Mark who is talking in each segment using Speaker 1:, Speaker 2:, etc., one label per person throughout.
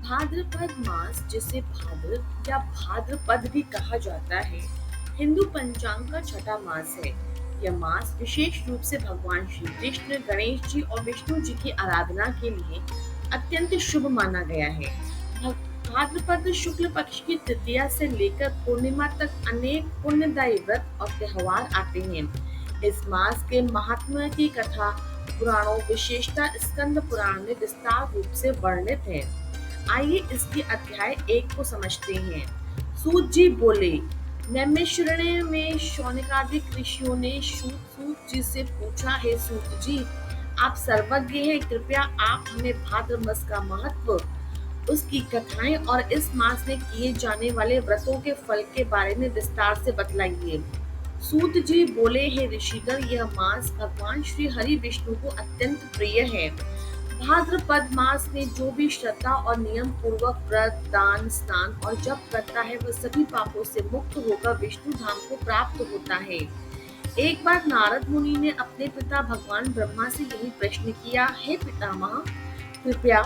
Speaker 1: भाद्रपद मास, जिसे भाद्र या भाद्रपद भी कहा जाता है, हिंदू पंचांग का छठा मास है। यह मास विशेष रूप से भगवान श्री कृष्ण, गणेश जी और विष्णु जी की आराधना के लिए अत्यंत शुभ माना गया है। भाद्रपद शुक्ल पक्ष की तृतीया से लेकर पूर्णिमा तक अनेक पुण्यदायी व्रत और त्योहार आते हैं। इस मास के महात्म्य की कथा पुराणों, विशेषता स्कंद पुराण में विस्तार रूप से वर्णित है। आइए इसके अध्याय 1 को समझते हैं। सूत जी बोले, नैमिषारण्य में शौनकादिक ऋषियों ने सूत जी से पूछा, हे सूत जी, आप सर्वज्ञ हैं, कृपया आप हमें भाद्र मास का महत्व, उसकी कथाएं और इस मास में किए जाने वाले व्रतों के फल के बारे में विस्तार से बतलाइए। सूत जी बोले, हे ऋषिगण, यह मास भगवान श्री हरि विष्णु को अत्यंत प्रिय है। भाद्रपद मास में जो भी श्रद्धा और नियम पूर्वक व्रत, दान, स्नान और जप करता है, वह सभी पापों से मुक्त होकर विष्णु धाम को प्राप्त होता है। एक बार नारद मुनि ने अपने पिता भगवान ब्रह्मा से यही प्रश्न किया, हे पितामह, कृपया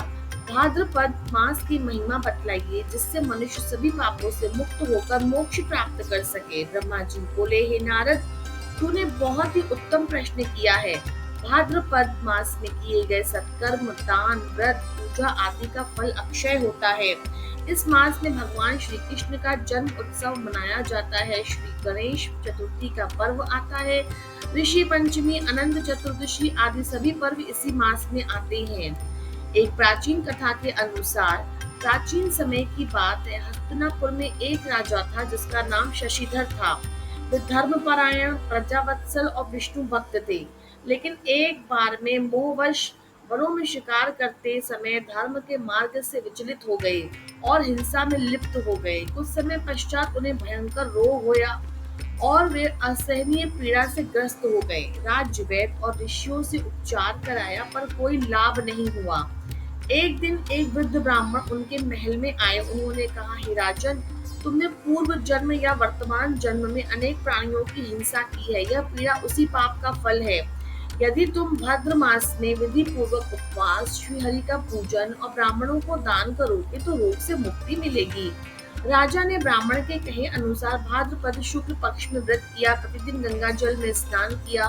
Speaker 1: भाद्रपद मास की महिमा बतलाइए, जिससे मनुष्य सभी पापों से मुक्त होकर मोक्ष प्राप्त कर सके। ब्रह्मा जी बोले, हे नारद, तूने बहुत ही उत्तम प्रश्न किया है। भाद्रपद मास में किए गए सत्कर्म, दान, व्रत, पूजा आदि का फल अक्षय होता है। इस मास में भगवान श्री कृष्ण का जन्म उत्सव मनाया जाता है। श्री गणेश चतुर्थी का पर्व आता है। ऋषि पंचमी, अनंत चतुर्दशी आदि सभी पर्व इसी मास में आते हैं। एक प्राचीन कथा के अनुसार, प्राचीन समय की बात है, हस्तिनापुर में एक राजा था जिसका नाम शशिधर था। वे धर्मपरायण, प्रजावत्सल और विष्णु भक्त थे, लेकिन एक बार में मोहवश वनों में शिकार करते समय धर्म के मार्ग से विचलित हो गए और हिंसा में लिप्त हो गए। कुछ समय पश्चात उन्हें भयंकर रोग हुआ और वे असहनीय पीड़ा से ग्रस्त हो गए। राज्य वैद्य और ऋषियों से उपचार कराया, पर कोई लाभ नहीं हुआ। एक दिन एक वृद्ध ब्राह्मण उनके महल में आए। उन्होंने कहा, हे राजन, तुमने पूर्व जन्म या वर्तमान जन्म में अनेक प्राणियों की हिंसा की है। यह पीड़ा उसी पाप का फल है। यदि तुम भाद्र मास में विधि पूर्वक उपवास, श्री हरि का पूजन और ब्राह्मणों को दान करोगे तो रोग से मुक्ति मिलेगी। राजा ने ब्राह्मण के कहे अनुसार भाद्रपद शुक्ल पक्ष में व्रत किया, प्रतिदिन गंगा जल में स्नान किया,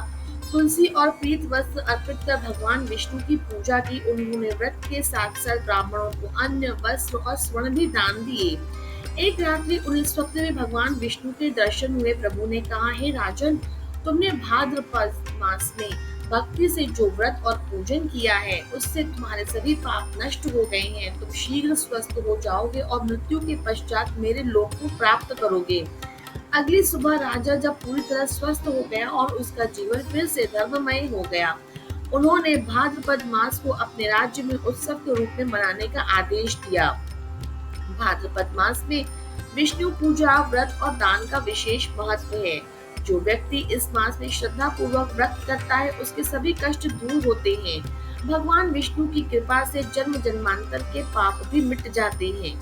Speaker 1: तुलसी और पीत वस्त्र अर्पित कर भगवान विष्णु की पूजा की। उन्होंने व्रत के साथ साथ ब्राह्मणों को अन्न, वस्त्र और स्वर्ण भी दान दिए। एक रात्रि उन्हें स्वप्न में भगवान विष्णु के दर्शन हुए। प्रभु ने कहा, हे राजन, तुमने भाद्रपद मास में भक्ति से जो व्रत और पूजन किया है, उससे तुम्हारे सभी पाप नष्ट हो गए हैं। तुम शीघ्र स्वस्थ हो जाओगे और मृत्यु के पश्चात मेरे लोक को प्राप्त करोगे। अगली सुबह राजा जब पूरी तरह स्वस्थ हो गया और उसका जीवन फिर से धर्ममय हो गया, उन्होंने भाद्रपद मास को अपने राज्य में उत्सव के रूप में मनाने का आदेश दिया। भाद्रपद मास में विष्णु पूजा, व्रत और दान का विशेष महत्व है। जो व्यक्ति इस मास में श्रद्धा पूर्वक व्रत करता है, उसके सभी कष्ट दूर होते हैं। भगवान विष्णु की कृपा से जन्म जन्मांतर के पाप भी मिट जाते हैं।